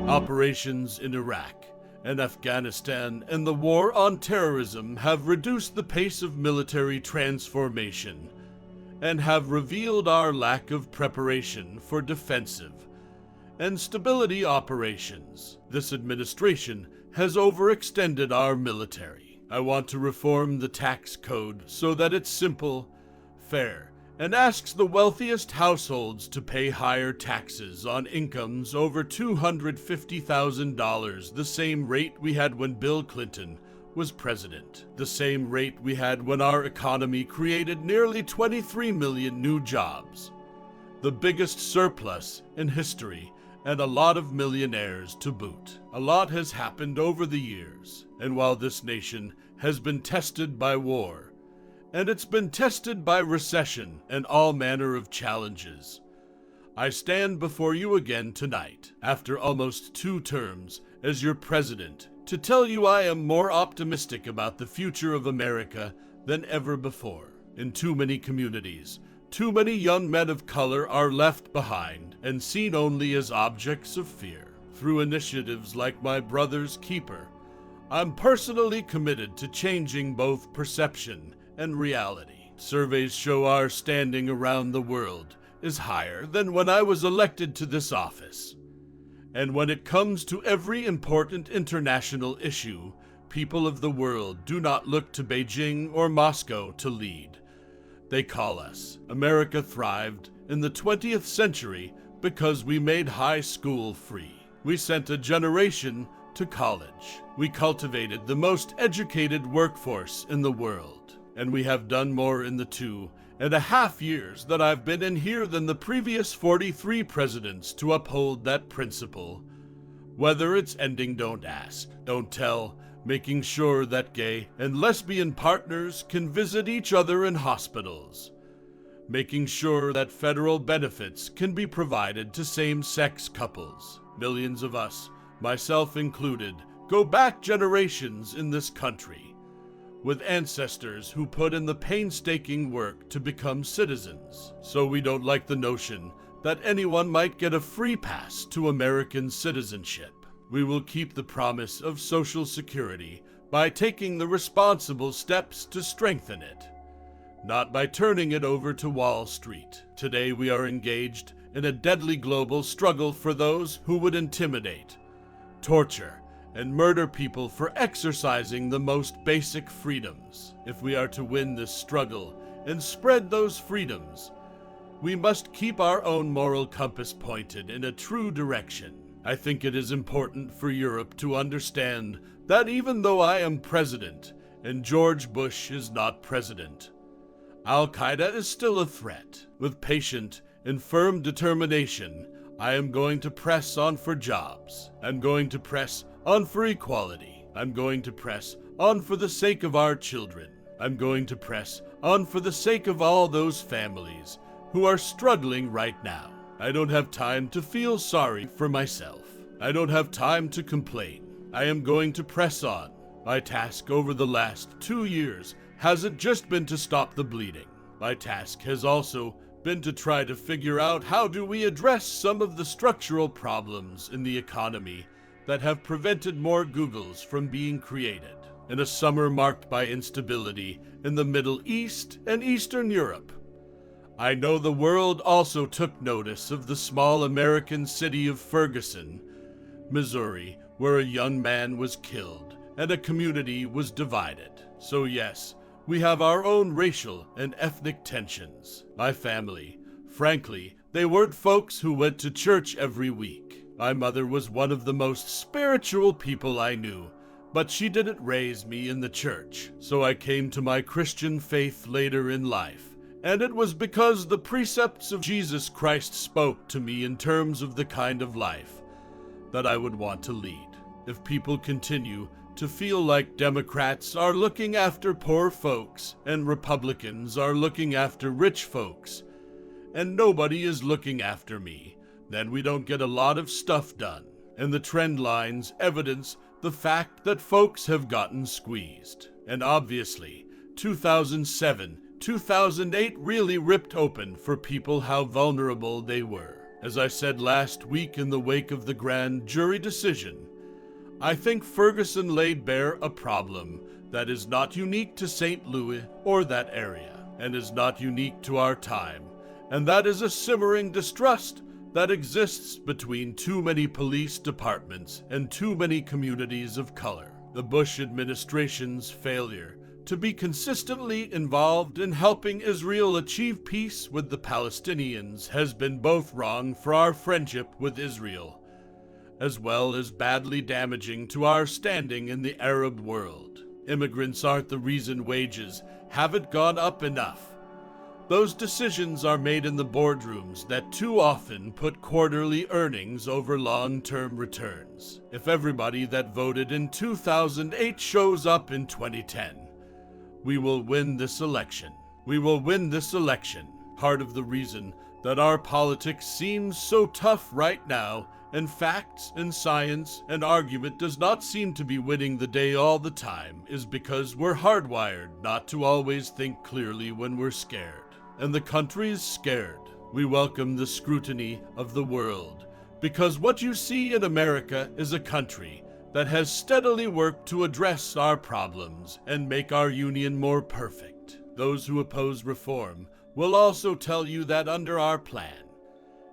Operations in Iraq and Afghanistan and the war on terrorism have reduced the pace of military transformation and have revealed our lack of preparation for defensive and stability operations. This administration has overextended our military. I want to reform the tax code so that it's simple, fair, and asks the wealthiest households to pay higher taxes on incomes over $250,000, the same rate we had when Bill Clinton was president, the same rate we had when our economy created nearly 23 million new jobs, the biggest surplus in history, and a lot of millionaires to boot. A lot has happened over the years, and while this nation has been tested by war, and it's been tested by recession and all manner of challenges, I stand before you again tonight, after almost 2 terms as your president, to tell you I am more optimistic about the future of America than ever before. In too many communities, too many young men of color are left behind and seen only as objects of fear. Through initiatives like my brother's Keeper, I'm personally committed to changing both perception and reality. Surveys show our standing around the world is higher than when I was elected to this office. And when it comes to every important international issue, people of the world do not look to Beijing or Moscow to lead. They call us. America thrived in the 20th century because we made high school free. We sent a generation to college. We cultivated the most educated workforce in the world. And we have done more in the 2.5 years that I've been in here than the previous 43 presidents to uphold that principle. Whether it's ending don't ask, don't tell, making sure that gay and lesbian partners can visit each other in hospitals, making sure that federal benefits can be provided to same-sex couples. Millions of us, myself included, go back generations in this country, with ancestors who put in the painstaking work to become citizens. So we don't like the notion that anyone might get a free pass to American citizenship. We will keep the promise of Social Security by taking the responsible steps to strengthen it, not by turning it over to Wall Street. Today we are engaged in a deadly global struggle for those who would intimidate, torture, and murder people for exercising the most basic freedoms. If we are to win this struggle and spread those freedoms, we must keep our own moral compass pointed in a true direction. I think it is important for Europe to understand that even though I am president and George Bush is not president, Al-Qaeda is still a threat. With patient and firm determination, I am going to press on for jobs. I'm going to press on for equality. I'm going to press on for the sake of our children. I'm going to press on for the sake of all those families who are struggling right now. I don't have time to feel sorry for myself. I don't have time to complain. I am going to press on. My task over the last 2 years hasn't just been to stop the bleeding. My task has also been to try to figure out how do we address some of the structural problems in the economy that have prevented more Googles from being created. In a summer marked by instability in the Middle East and Eastern Europe, I know the world also took notice of the small American city of Ferguson, Missouri, where a young man was killed and a community was divided. So yes, we have our own racial and ethnic tensions. My family, frankly, they weren't folks who went to church every week. My mother was one of the most spiritual people I knew, but she didn't raise me in the church. So I came to my Christian faith later in life, and it was because the precepts of Jesus Christ spoke to me in terms of the kind of life that I would want to lead. If people continue to feel like Democrats are looking after poor folks and Republicans are looking after rich folks, and nobody is looking after me, then we don't get a lot of stuff done. And the trend lines evidence the fact that folks have gotten squeezed. And obviously, 2007, 2008 really ripped open for people how vulnerable they were. As I said last week in the wake of the grand jury decision, I think Ferguson laid bare a problem that is not unique to St. Louis or that area, and is not unique to our time, and that is a simmering distrust that exists between too many police departments and too many communities of color. The Bush administration's failure to be consistently involved in helping Israel achieve peace with the Palestinians has been both wrong for our friendship with Israel, as well as badly damaging to our standing in the Arab world. Immigrants aren't the reason wages haven't gone up enough. Those decisions are made in the boardrooms that too often put quarterly earnings over long-term returns. If everybody that voted in 2008 shows up in 2010, we will win this election. We will win this election. Part of the reason that our politics seems so tough right now, and facts and science and argument does not seem to be winning the day all the time, is because we're hardwired not to always think clearly when we're scared. And the country is scared. We welcome the scrutiny of the world, because what you see in America is a country that has steadily worked to address our problems and make our union more perfect. Those who oppose reform will also tell you that under our plan,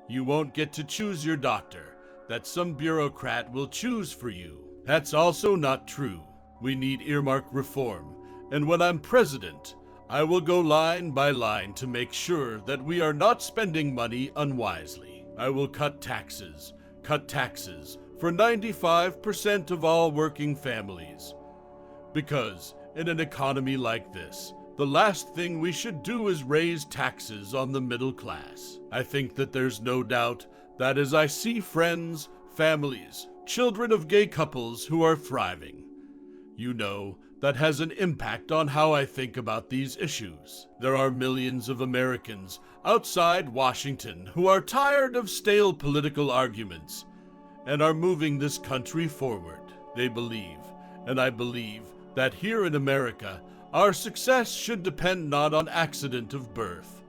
you won't get to choose your doctor, that some bureaucrat will choose for you. That's also not true. We need earmark reform, and when I'm president, I will go line by line to make sure that we are not spending money unwisely. I will cut taxes for 95% of all working families. Because in an economy like this, the last thing we should do is raise taxes on the middle class. I think that there's no doubt that as I see friends, families, children of gay couples who are thriving, that has an impact on how I think about these issues. There are millions of Americans outside Washington who are tired of stale political arguments and are moving this country forward. They believe, and I believe, that here in America, our success should depend not on accident of birth,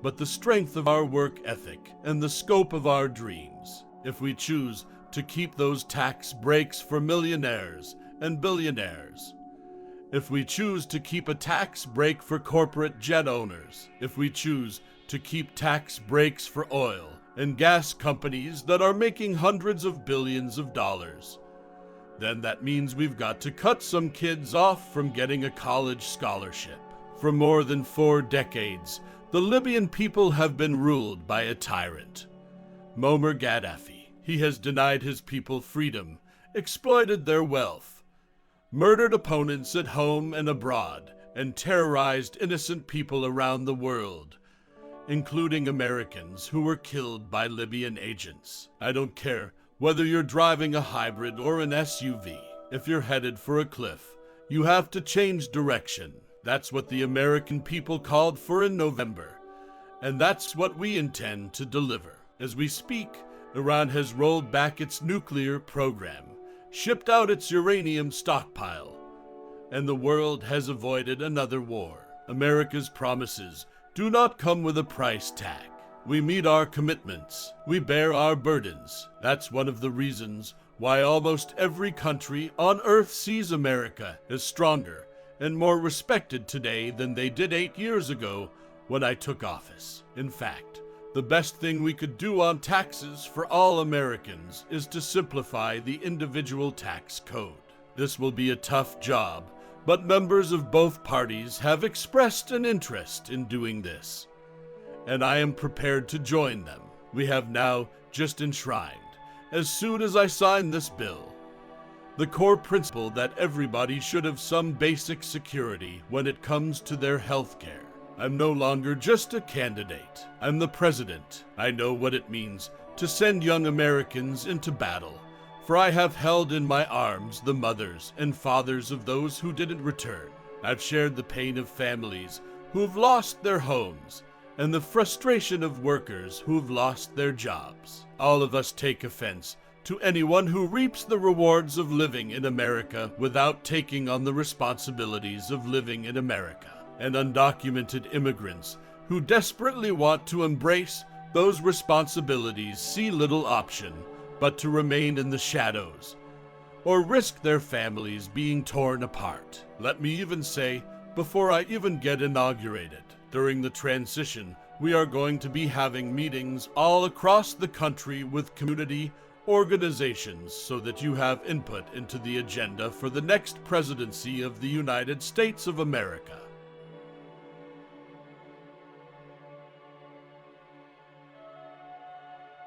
but the strength of our work ethic and the scope of our dreams. If we choose to keep those tax breaks for millionaires and billionaires, if we choose to keep a tax break for corporate jet owners, if we choose to keep tax breaks for oil and gas companies that are making hundreds of billions of dollars, then that means we've got to cut some kids off from getting a college scholarship. For more than 4 decades, the Libyan people have been ruled by a tyrant, Muammar Gaddafi. He has denied his people freedom, exploited their wealth, murdered opponents at home and abroad, and terrorized innocent people around the world, including Americans who were killed by Libyan agents. I don't care whether you're driving a hybrid or an SUV. If you're headed for a cliff, you have to change direction. That's what the American people called for in November, and that's what we intend to deliver. As we speak, Iran has rolled back its nuclear program, shipped out its uranium stockpile, and the world has avoided another war. America's promises do not come with a price tag. We meet our commitments. We bear our burdens. That's one of the reasons why almost every country on Earth sees America as stronger and more respected today than they did 8 years ago when I took office. In fact, the best thing we could do on taxes for all Americans is to simplify the individual tax code. This will be a tough job, but members of both parties have expressed an interest in doing this, and I am prepared to join them. We have now just enshrined, as soon as I sign this bill, the core principle that everybody should have some basic security when it comes to their health care. I'm no longer just a candidate. I'm the president. I know what it means to send young Americans into battle, for I have held in my arms the mothers and fathers of those who didn't return. I've shared the pain of families who've lost their homes and the frustration of workers who've lost their jobs. All of us take offense to anyone who reaps the rewards of living in America without taking on the responsibilities of living in America, and undocumented immigrants who desperately want to embrace Those responsibilities see little option but to remain in the shadows, or risk their families being torn apart. Let me even say, before I even get inaugurated, during the transition, we are going to be having meetings all across the country with community organizations so that you have input into the agenda for the next presidency of the United States of America.